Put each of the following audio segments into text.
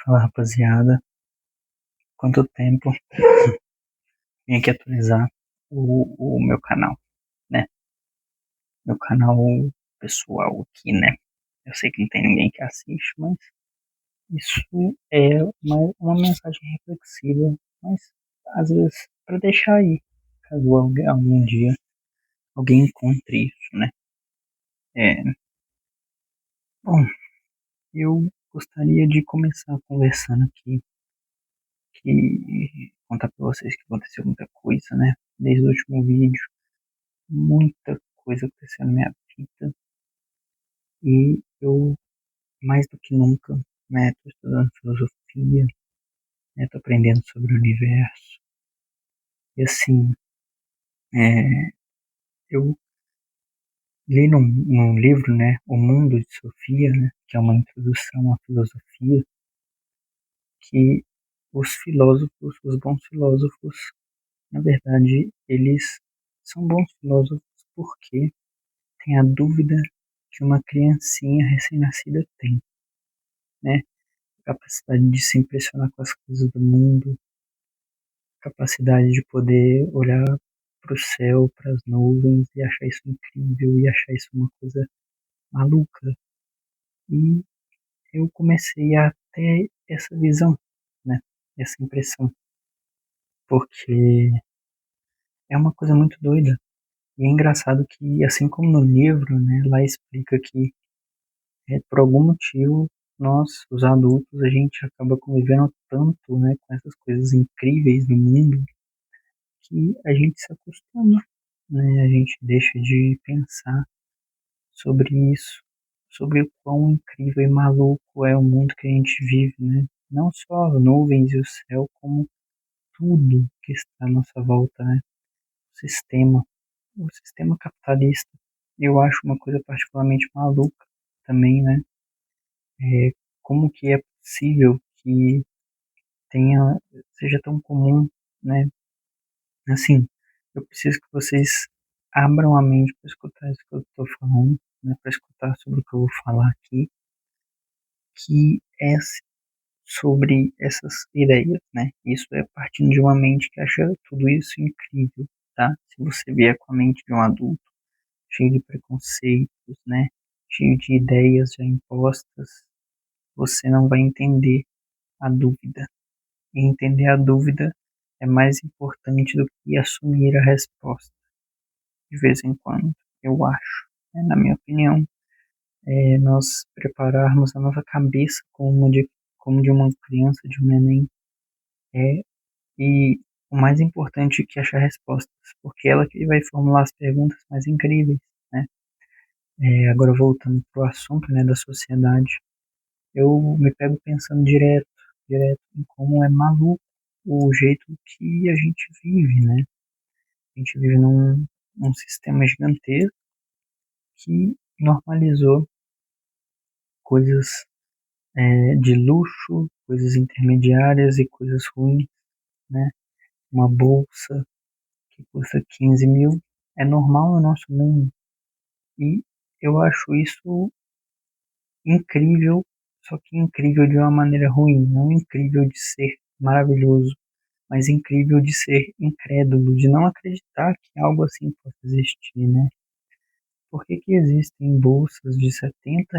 Fala rapaziada, quanto tempo? Vim aqui atualizar o meu canal, né? Meu canal pessoal aqui, né? Eu sei que não tem ninguém que assiste, mas isso é uma mensagem reflexiva, mas às vezes para deixar aí, caso algum dia alguém encontre isso, né? É, bom, eu gostaria de começar conversando aqui, que contar para vocês que aconteceu muita coisa, né? Desde o último vídeo. Muita coisa aconteceu na minha vida e eu, mais do que nunca, né, tô estudando filosofia, né, tô aprendendo sobre o universo. E assim, é, eu li num livro, né, O Mundo de Sofia, né, que é uma introdução à filosofia, que os filósofos, os bons filósofos, na verdade, eles são bons filósofos porque têm a dúvida que uma criancinha recém-nascida tem, né? Capacidade de se impressionar com as coisas do mundo, capacidade de poder olhar para o céu, para as nuvens e achar isso incrível e achar isso uma coisa maluca. E eu comecei a ter essa visão, né? Essa impressão, porque é uma coisa muito doida. E é engraçado que, assim como no livro, né, lá explica que por algum motivo nós, os adultos, a gente acaba convivendo tanto, né, com essas coisas incríveis do mundo que a gente se acostuma, né? A gente deixa de pensar sobre isso, sobre o quão incrível e maluco é o mundo que a gente vive, né? Não só as nuvens e o céu, como tudo que está à nossa volta, né? Sistema, o sistema capitalista, eu acho uma coisa particularmente maluca também, né? É, como que é possível que tenha, seja tão comum, né? Assim, eu preciso que vocês abram a mente para escutar isso que eu estou falando, né, para escutar sobre o que eu vou falar aqui, que é sobre essas ideias, né? Isso é partindo de uma mente que acha tudo isso incrível, tá? Se você vier com a mente de um adulto, cheio de preconceitos, né? Cheio de ideias já impostas, você não vai entender a dúvida. E entender a dúvida é mais importante do que assumir a resposta. De vez em quando, eu acho, né, na minha opinião, nós prepararmos a nossa cabeça como de uma criança, de um neném, é, e o mais importante é que achar respostas, porque é ela que vai formular as perguntas mais incríveis, né? Agora voltando para o assunto, né, da sociedade, eu me pego pensando direto em como é maluco o jeito que a gente vive, né? A gente vive num sistema gigantesco que normalizou coisas de luxo, coisas intermediárias e coisas ruins, né? Uma bolsa que custa 15 mil é normal no nosso mundo e eu acho isso incrível, só que incrível de uma maneira ruim, não incrível de ser maravilhoso, mas incrível de ser incrédulo, de não acreditar que algo assim possa existir, né? Por que que existem bolsas de R$ 70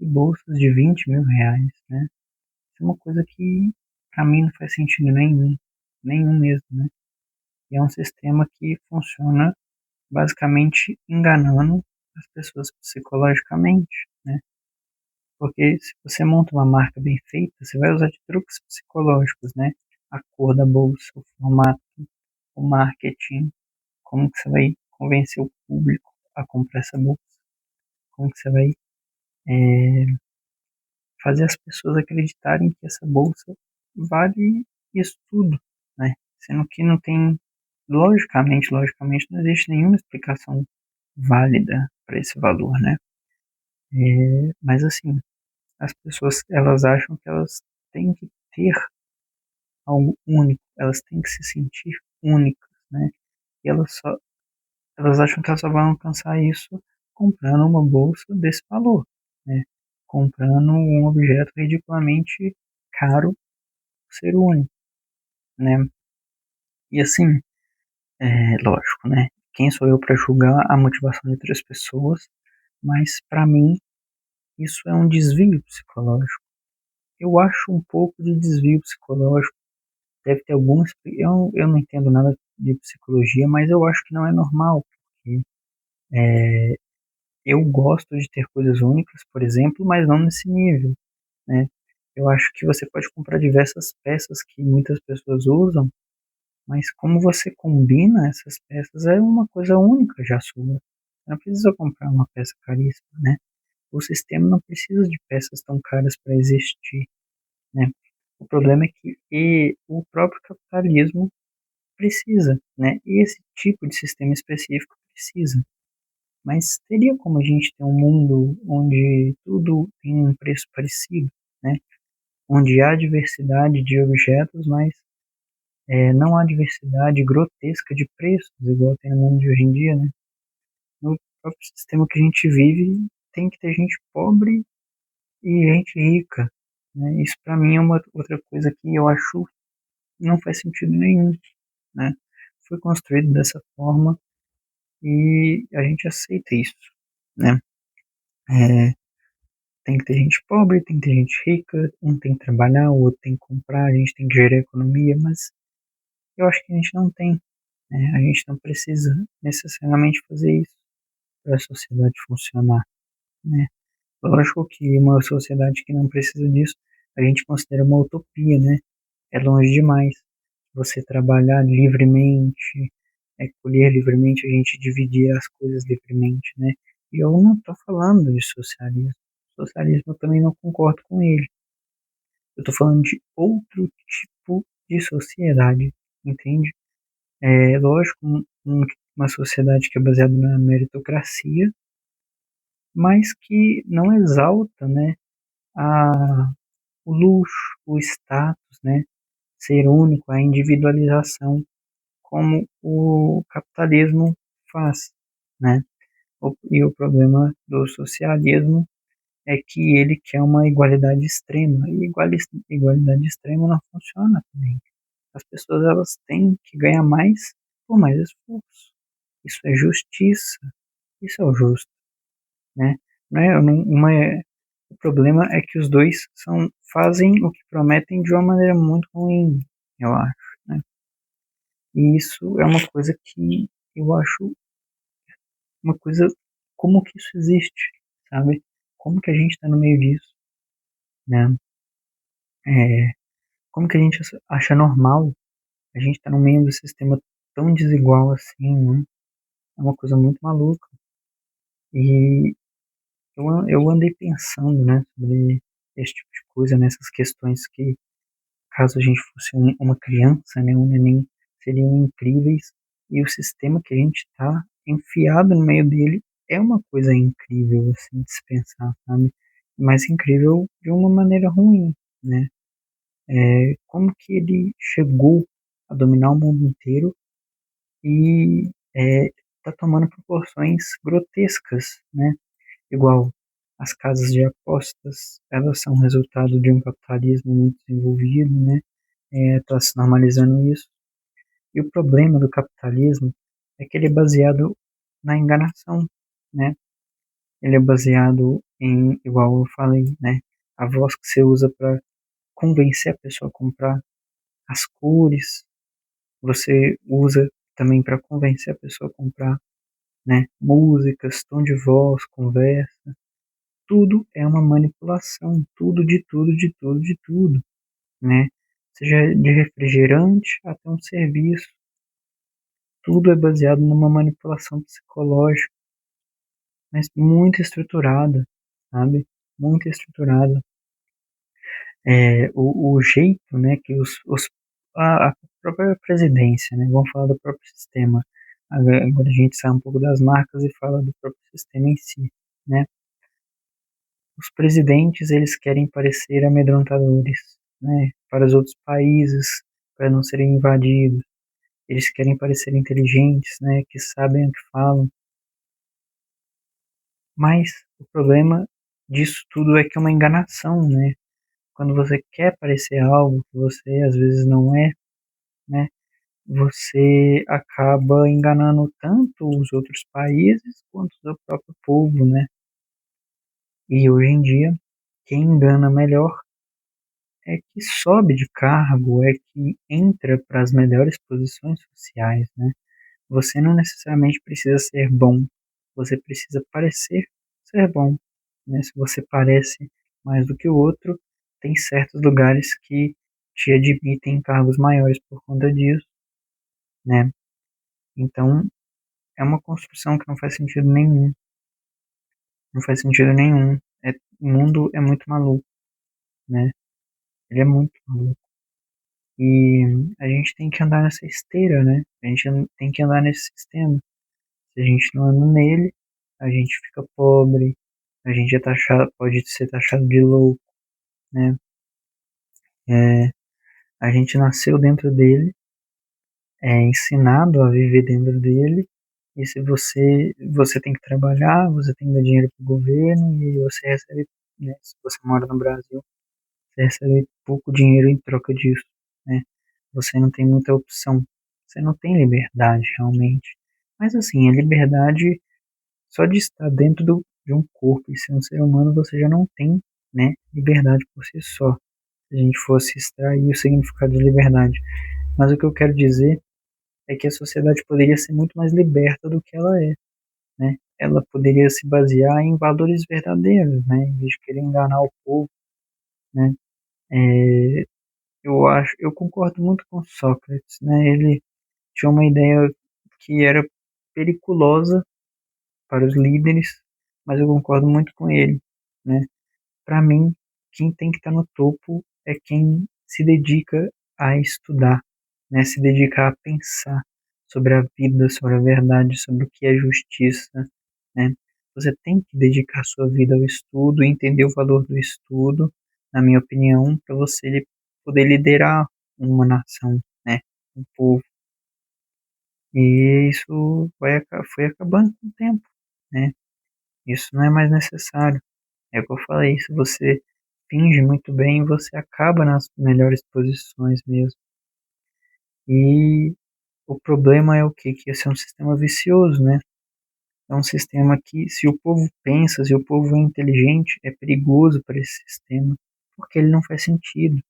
e bolsas de R$ 20.000, né? Isso é uma coisa que para mim não faz sentido nenhum mesmo, né? E é um sistema que funciona basicamente enganando as pessoas psicologicamente, né? Porque se você monta uma marca bem feita, você vai usar de truques psicológicos, né? A cor da bolsa, o formato, o marketing, como que você vai convencer o público a comprar essa bolsa, como que você vai é, fazer as pessoas acreditarem que essa bolsa vale isso tudo, né? Sendo que não tem, logicamente, não existe nenhuma explicação válida para esse valor, né? Mas assim, as pessoas elas acham que elas têm que ter algo único, elas têm que se sentir únicas, né? E elas acham que elas só vão alcançar isso comprando uma bolsa desse valor, né? comprando um objeto ridiculamente caro por ser único, né? E assim, lógico, né? Quem sou eu para julgar a motivação de outras pessoas? Mas para mim isso é um desvio psicológico. Eu acho um pouco de desvio psicológico. Deve ter algumas. Eu não entendo nada de psicologia, mas eu acho que não é normal, porque eu gosto de ter coisas únicas, por exemplo, mas não nesse nível, né? Eu acho que você pode comprar diversas peças que muitas pessoas usam, mas como você combina essas peças é uma coisa única já sua. Você não precisa comprar uma peça caríssima, né? O sistema não precisa de peças tão caras para existir, né? O problema é que o próprio capitalismo precisa, né? E esse tipo de sistema específico precisa. Mas teria como a gente ter um mundo onde tudo tem um preço parecido, né? Onde há diversidade de objetos, mas não há diversidade grotesca de preços, igual tem no mundo de hoje em dia, né? No próprio sistema que a gente vive, tem que ter gente pobre e gente rica, né? Isso para mim é uma outra coisa que eu acho não faz sentido nenhum, né? Foi construído dessa forma e a gente aceita isso, né? É, tem que ter gente pobre, tem que ter gente rica, um tem que trabalhar, o outro tem que comprar, a gente tem que gerar economia, mas eu acho que a gente não tem, né? A gente não precisa necessariamente fazer isso para a sociedade funcionar, né? Lógico que uma sociedade que não precisa disso, a gente considera uma utopia, né? É longe demais. Você trabalhar livremente, colher livremente, a gente dividir as coisas livremente, né? E eu não estou falando de socialismo. Socialismo eu também não concordo com ele. Eu estou falando de outro tipo de sociedade, entende? É lógico, uma sociedade que é baseada na meritocracia, mas que não exalta, né, o luxo, o status, né, ser único, a individualização, como o capitalismo faz, né? E o problema do socialismo é que ele quer uma igualdade extrema, e igualdade extrema não funciona também. As pessoas elas têm que ganhar mais por mais esforço. Isso é justiça, isso é o justo, né? Não é, não é, o problema é que os dois fazem o que prometem de uma maneira muito ruim, eu acho, né? E isso é uma coisa que eu acho uma coisa, como que isso existe, sabe? Como que a gente está no meio disso, né? É, como que a gente acha normal a gente estar no meio do sistema tão desigual assim, né? É uma coisa muito maluca. E eu andei pensando, né, sobre esse tipo de coisa, nessas questões que, caso a gente fosse uma criança, né, um neném, seriam incríveis. E o sistema que a gente está enfiado no meio dele é uma coisa incrível, assim, de se pensar, sabe? Mas incrível de uma maneira ruim, né? Como que ele chegou a dominar o mundo inteiro e está tomando proporções grotescas, né? Igual as casas de apostas, elas são resultado de um capitalismo muito desenvolvido, né? Está se normalizando isso. E o problema do capitalismo é que ele é baseado na enganação, né? Ele é baseado em, igual eu falei, né? A voz que você usa para convencer a pessoa a comprar, as cores, você usa também para convencer a pessoa a comprar, né? Músicas, tom de voz, conversa, tudo é uma manipulação, tudo de tudo, de tudo, de tudo, né? Seja de refrigerante até um serviço, tudo é baseado numa manipulação psicológica, mas muito estruturada, sabe? Muito estruturada. O jeito, né, que a própria presidência, né? Vamos falar do próprio sistema. Agora a gente sai um pouco das marcas e fala do próprio sistema em si, né? Os presidentes, eles querem parecer amedrontadores, né, para os outros países, para não serem invadidos. Eles querem parecer inteligentes, né, que sabem o que falam. Mas o problema disso tudo é que é uma enganação, né? Quando você quer parecer algo que você às vezes não é, né? Você acaba enganando tanto os outros países quanto o seu próprio povo, né? E hoje em dia, quem engana melhor é que sobe de cargo, é que entra para as melhores posições sociais, né? Você não necessariamente precisa ser bom, você precisa parecer ser bom, né? Se você parece mais do que o outro, tem certos lugares que te admitem em cargos maiores por conta disso, né? Então, é uma construção que não faz sentido nenhum, não faz sentido nenhum. O mundo é muito maluco, né? Ele é muito maluco. E a gente tem que andar nessa esteira, né? A gente tem que andar nesse sistema. Se a gente não anda nele, a gente fica pobre, a gente é taxado, pode ser taxado de louco, né? É, a gente nasceu dentro dele, é ensinado a viver dentro dele, e se você tem que trabalhar, você tem que dar dinheiro pro governo, e aí você recebe, né? Se você mora no Brasil, você recebe pouco dinheiro em troca disso, né? Você não tem muita opção, você não tem liberdade realmente. Mas assim, a liberdade só de estar dentro de um corpo e ser um ser humano, você já não tem, né, liberdade por si só. Se a gente fosse extrair o significado de liberdade. Mas o que eu quero dizer é que a sociedade poderia ser muito mais liberta do que ela é, né? Ela poderia se basear em valores verdadeiros, né, em vez de querer enganar o povo, né? É, eu concordo muito com Sócrates, né? Ele tinha uma ideia que era periculosa para os líderes, mas eu concordo muito com ele, né? Para mim, quem tem que estar no topo é quem se dedica a estudar, né? Se dedica a pensar sobre a vida, sobre a verdade, sobre o que é justiça, né? Você tem que dedicar sua vida ao estudo, entender o valor do estudo, na minha opinião, para você poder liderar uma nação, né? Um povo. E isso foi acabando com o tempo, né? Isso não é mais necessário. É o que eu falei, se você finge muito bem, você acaba nas melhores posições mesmo. E o problema é o quê? Que esse é um sistema vicioso, né? É um sistema que, se o povo pensa, se o povo é inteligente, é perigoso para esse sistema, porque ele não faz sentido.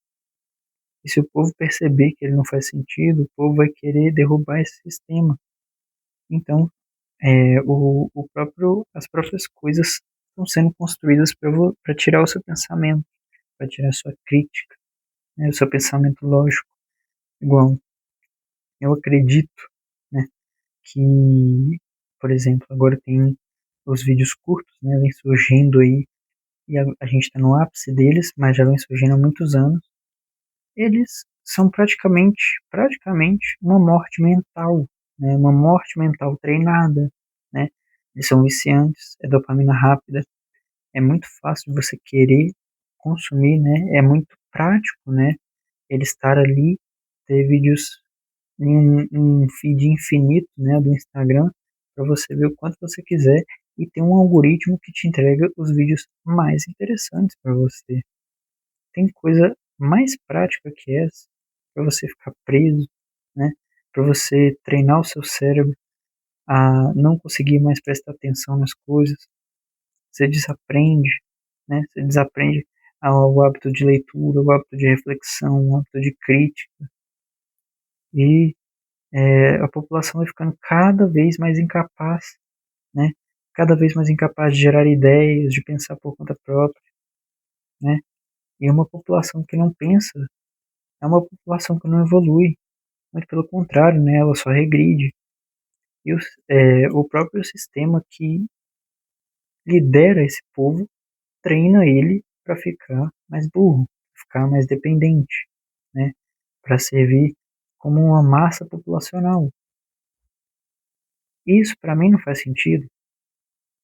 E se o povo perceber que ele não faz sentido, o povo vai querer derrubar esse sistema. Então, as próprias coisas estão sendo construídas para tirar o seu pensamento, para tirar a sua crítica, né, o seu pensamento lógico. Igual, eu acredito, né, que, por exemplo, agora tem os vídeos curtos, né, vem surgindo aí, e a gente está no ápice deles, mas já vem surgindo há muitos anos. Eles são praticamente uma morte mental, né, uma morte mental treinada, né. Eles são viciantes, é dopamina rápida, é muito fácil você querer consumir, né, é muito prático, né, ele estar ali, ter vídeos em um feed infinito, né, do Instagram, para você ver o quanto você quiser e tem um algoritmo que te entrega os vídeos mais interessantes para você. Tem coisa mais prática que essa para você ficar preso, né? Para você treinar o seu cérebro a não conseguir mais prestar atenção nas coisas. Você desaprende, né? Você desaprende o hábito de leitura, o hábito de reflexão, o hábito de crítica. E a população vai ficando cada vez mais incapaz, né? Cada vez mais incapaz de gerar ideias, de pensar por conta própria, né? E uma população que não pensa é uma população que não evolui, muito pelo contrário, né? Ela só regride. E o próprio sistema que lidera esse povo treina ele para ficar mais burro, ficar mais dependente, né? Para servir como uma massa populacional. Isso para mim não faz sentido,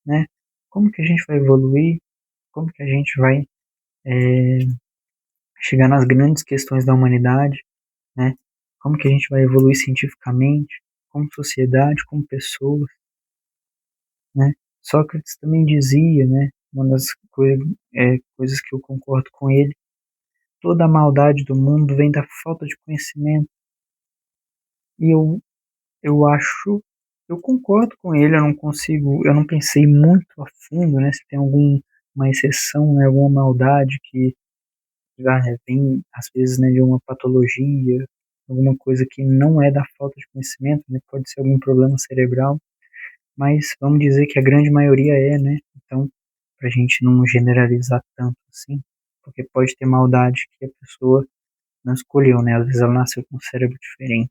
né? Como que a gente vai evoluir? Como que a gente vai é, chegar nas grandes questões da humanidade, né? Como que a gente vai evoluir cientificamente, como sociedade, como pessoas, né? Sócrates também dizia, né? uma das coisas que eu concordo com ele. Toda a maldade do mundo vem da falta de conhecimento. E eu acho, eu concordo com ele, eu não pensei muito a fundo, né, se tem alguma exceção, né, alguma maldade que já vem, às vezes, né, de uma patologia, alguma coisa que não é da falta de conhecimento, né, pode ser algum problema cerebral, mas vamos dizer que a grande maioria né, então, pra gente não generalizar tanto assim, porque pode ter maldade que a pessoa não escolheu, né, às vezes ela nasceu com um cérebro diferente.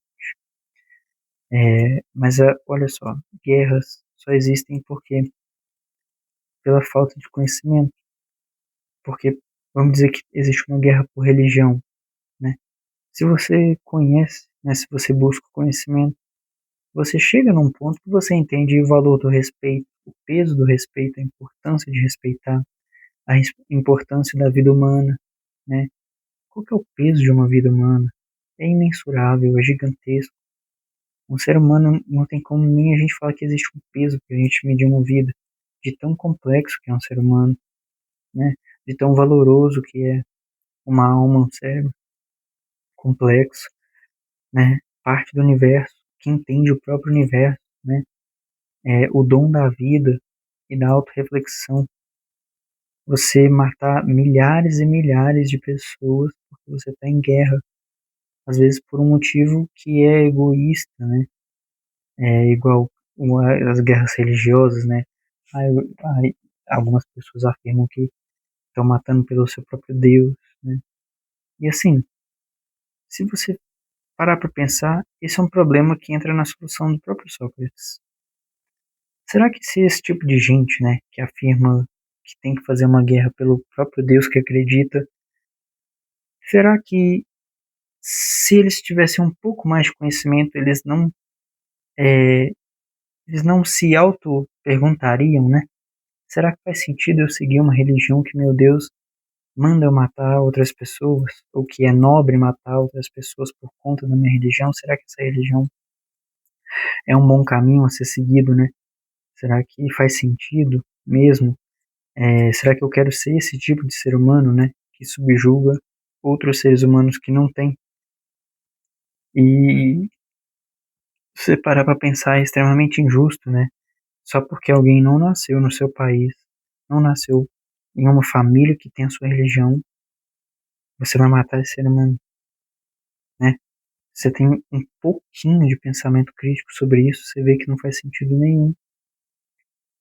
Mas olha só, guerras só existem pela falta de conhecimento. Porque vamos dizer que existe uma guerra por religião, né? Se você conhece, né, se você busca conhecimento, você chega num ponto que você entende o valor do respeito, o peso do respeito, a importância de respeitar, importância da vida humana, né? Qual que é o peso de uma vida humana? É imensurável, é gigantesco. Um ser humano não tem como nem a gente falar que existe um peso para a gente medir uma vida, de tão complexo que é um ser humano, né? De tão valoroso que é uma alma, um cérebro complexo, né? Parte do universo, que entende o próprio universo, né? O dom da vida e da autorreflexão. Você matar milhares e milhares de pessoas porque você está em guerra, às vezes por um motivo que é egoísta, né? É igual as guerras religiosas, né? Aí, aí, algumas pessoas afirmam que estão matando pelo seu próprio Deus, né? E assim, se você parar para pensar, esse é um problema que entra na solução do próprio Sócrates. Será que se esse tipo de gente, né, que afirma que tem que fazer uma guerra pelo próprio Deus que acredita, será que se eles tivessem um pouco mais de conhecimento, é, eles não se auto-perguntariam, né? Será que faz sentido eu seguir uma religião que meu Deus manda eu matar outras pessoas? Ou que é nobre matar outras pessoas por conta da minha religião? Será que essa religião é um bom caminho a ser seguido, né? Será que faz sentido mesmo? Será que eu quero ser esse tipo de ser humano, né? Que subjuga outros seres humanos que não têm? E se você parar pra pensar, é extremamente injusto, né? Só porque alguém não nasceu no seu país, não nasceu em uma família que tem a sua religião, você vai matar esse ser humano, né? Você tem um pouquinho de pensamento crítico sobre isso, você vê que não faz sentido nenhum.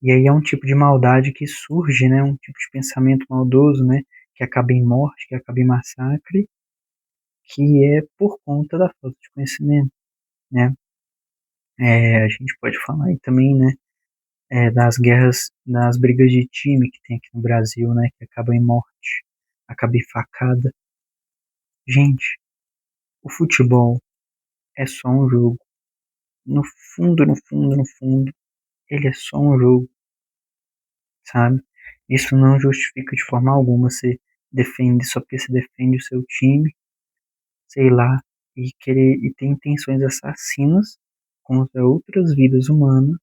E aí é um tipo de maldade que surge, né? Um tipo de pensamento maldoso, né? Que acaba em morte, que acaba em massacre, que é por conta da falta de conhecimento, né? A gente pode falar aí também, né? Das guerras, das brigas de time que tem aqui no Brasil, né? Que acabam em morte, acaba em facada. Gente, o futebol é só um jogo. No fundo, no fundo, no fundo, ele é só um jogo, sabe? Isso não justifica de forma alguma você defende só porque você defende o seu time, sei lá, e ter intenções assassinas contra outras vidas humanas,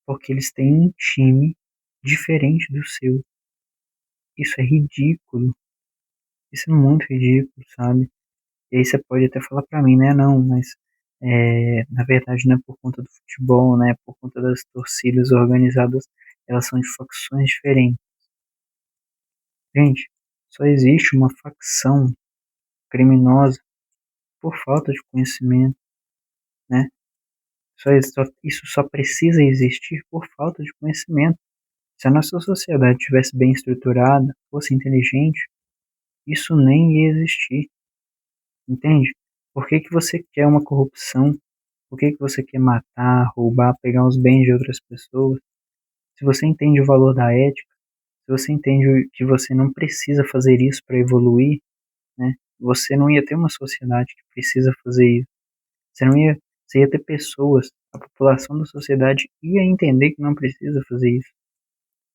porque eles têm um time diferente do seu. Isso é ridículo. Isso é muito ridículo, sabe? E aí você pode até falar pra mim, né? Não, mas na verdade não é por conta do futebol, né? É por conta das torcidas organizadas, elas são de facções diferentes. Gente, só existe uma facção criminosa por falta de conhecimento, né? Isso só precisa existir por falta de conhecimento. Se a nossa sociedade tivesse bem estruturada, fosse inteligente, isso nem ia existir, entende? Por que que você quer uma corrupção? Por que que você quer matar, roubar, pegar os bens de outras pessoas? Se você entende o valor da ética, se você entende que você não precisa fazer isso para evoluir, né? Você não ia ter uma sociedade que precisa fazer isso. Você não ia, você ia ter pessoas, a população da sociedade ia entender que não precisa fazer isso.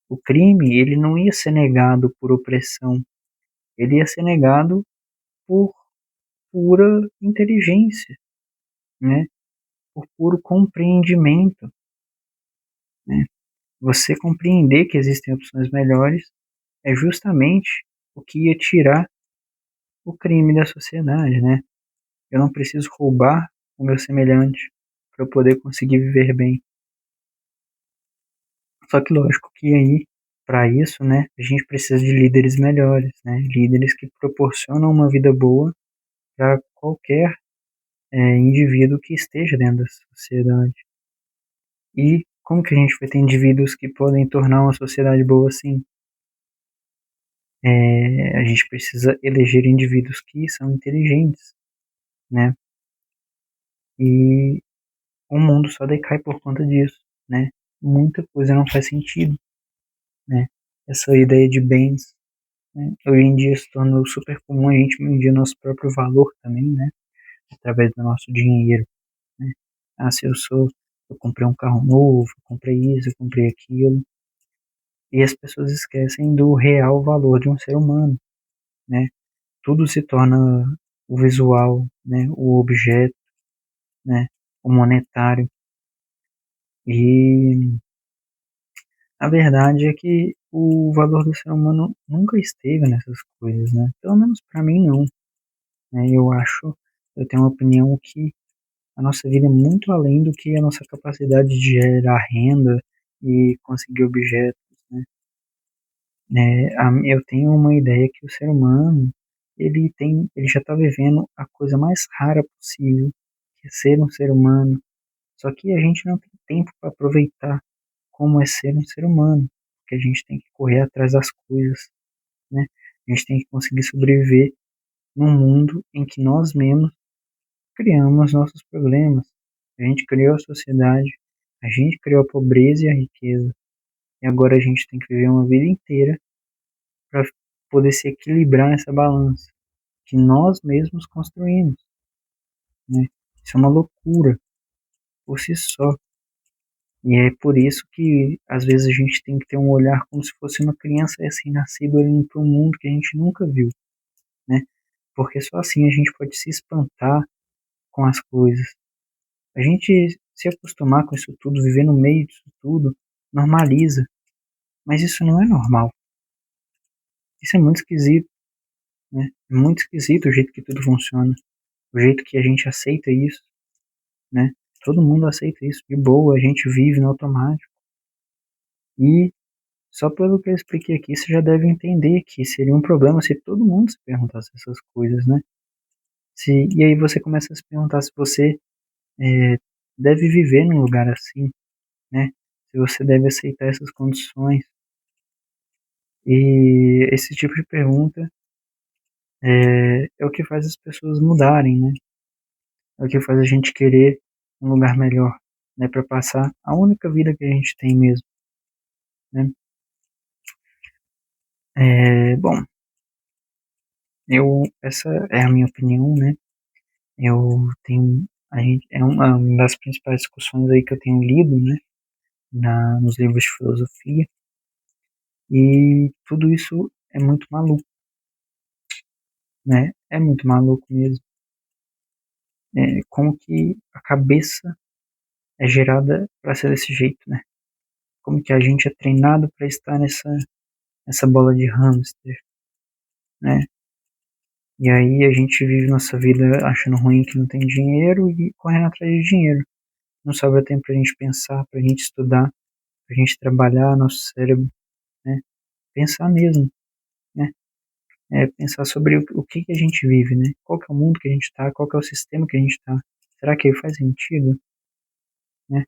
O crime, ele não ia ser negado por opressão, ele ia ser negado por pura inteligência, né? Por puro compreendimento, né? Você compreender que existem opções melhores é justamente o que ia tirar o crime da sociedade, né? Eu não preciso roubar o meu semelhante para eu poder conseguir viver bem. Só que lógico que aí, para isso, né, a gente precisa de líderes melhores, né? Líderes que proporcionam uma vida boa para qualquer indivíduo que esteja dentro da sociedade. E como que a gente vai ter indivíduos que podem tornar uma sociedade boa assim? A gente precisa eleger indivíduos que são inteligentes, né? E o mundo só decai por conta disso, né? Muita coisa não faz sentido, né? Essa ideia de bens, né? Hoje em dia se tornou super comum a gente medir nosso próprio valor também, né? Através do nosso dinheiro, né? Ah, se eu comprei um carro novo, eu comprei isso, eu comprei aquilo, e as pessoas esquecem do real valor de um ser humano, né? Tudo se torna o visual, né? O objeto, né? O monetário. E a verdade é que o valor do ser humano nunca esteve nessas coisas, né? Pelo menos para mim não, né? Eu tenho uma opinião que a nossa vida é muito além do que a nossa capacidade de gerar renda e conseguir objetos, né? Eu tenho uma ideia que o ser humano, ele já está vivendo a coisa mais rara possível, que é ser um ser humano. Só que a gente não tem tempo para aproveitar como é ser um ser humano, porque a gente tem que correr atrás das coisas, né? A gente tem que conseguir sobreviver num mundo em que nós mesmos criamos nossos problemas. A gente criou a sociedade, a gente criou a pobreza e a riqueza, e agora a gente tem que viver uma vida inteira para poder se equilibrar nessa balança que nós mesmos construímos, né? Isso é uma loucura por si só. E é por isso que às vezes a gente tem que ter um olhar como se fosse uma criança recém-nascida olhando para um mundo que a gente nunca viu, né? Porque só assim a gente pode se espantar com as coisas. A gente se acostumar com isso tudo, viver no meio disso tudo, normaliza. Mas isso não é normal. Isso é muito esquisito, né? É muito esquisito o jeito que tudo funciona, o jeito que a gente aceita isso, né? Todo mundo aceita isso de boa, a gente vive no automático. E só pelo que eu expliquei aqui, você já deve entender que seria um problema se todo mundo se perguntasse essas coisas, né? E aí você começa a se perguntar se você é, deve viver num lugar assim, né? Se você deve aceitar essas condições. E esse tipo de pergunta é o que faz as pessoas mudarem, né? É o que faz a gente querer um lugar melhor, né? Para passar a única vida que a gente tem mesmo, né? Bom, essa é a minha opinião, né? É uma das principais discussões aí que eu tenho lido, né? Nos livros de filosofia. E tudo isso é muito maluco, né? É muito maluco mesmo. Como que a cabeça é gerada para ser desse jeito, né? Como que a gente é treinado para estar nessa bola de hamster, né? E aí a gente vive nossa vida achando ruim que não tem dinheiro e correndo atrás de dinheiro. Não sobra tempo pra gente pensar, pra gente estudar, pra gente trabalhar nosso cérebro, né? Pensar mesmo, né? Pensar sobre o que que a gente vive, né? Qual que é o mundo que a gente está, qual que é o sistema que a gente está. Será que faz sentido, né?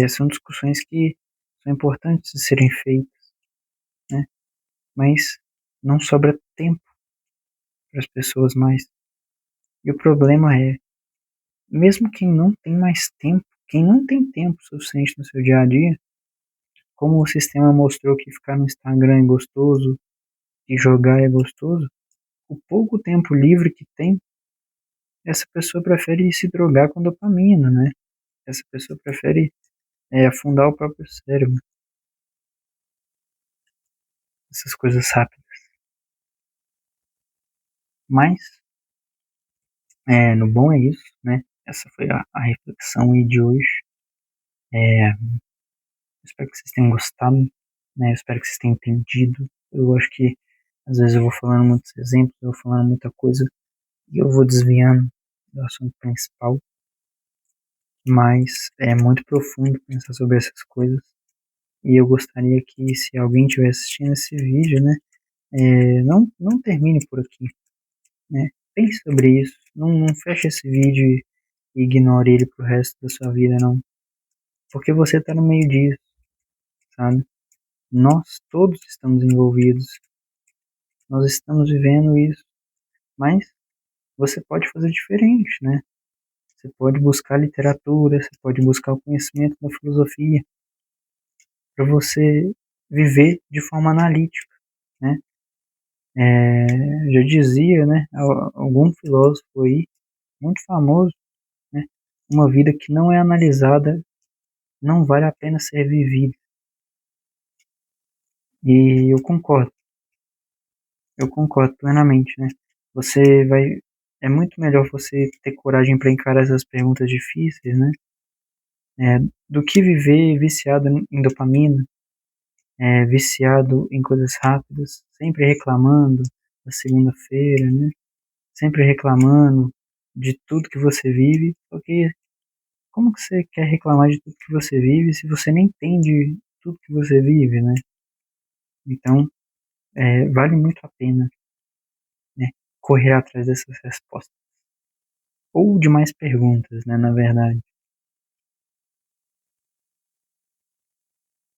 São discussões que são importantes de serem feitas, né? Mas não sobra tempo para as pessoas mais. E o problema é, mesmo quem não tem mais tempo, quem não tem tempo suficiente no seu dia a dia, como o sistema mostrou que ficar no Instagram é gostoso e jogar é gostoso, o pouco tempo livre que tem, essa pessoa prefere se drogar com dopamina, né? Essa pessoa prefere afundar o próprio cérebro, essas coisas rápidas. Mas, no bom é isso, né? Essa foi a reflexão aí de hoje. É, espero que vocês tenham gostado, né? Eu espero que vocês tenham entendido. Eu acho que às vezes eu vou falando muitos exemplos, eu vou falando muita coisa e eu vou desviando do assunto principal, mas é muito profundo pensar sobre essas coisas. E eu gostaria que, se alguém estiver assistindo esse vídeo, né, não termine por aqui, né? Pense sobre isso. Não feche esse vídeo e ignore ele pro resto da sua vida, não. Porque você tá no meio disso, sabe? Nós todos estamos envolvidos. Nós estamos vivendo isso. Mas você pode fazer diferente, né? Você pode buscar literatura, você pode buscar o conhecimento da filosofia para você viver de forma analítica, né? Já dizia, né, algum filósofo aí muito famoso, né? Uma vida que não é analisada não vale a pena ser vivida. E eu concordo plenamente, né? Você vai, é muito melhor você ter coragem para encarar essas perguntas difíceis, né? Do que viver viciado em dopamina, viciado em coisas rápidas, sempre reclamando da segunda-feira, né? Sempre reclamando de tudo que você vive, porque como que você quer reclamar de tudo que você vive se você nem entende tudo que você vive, né? Então, vale muito a pena, né, correr atrás dessas respostas. Ou de mais perguntas, né, na verdade.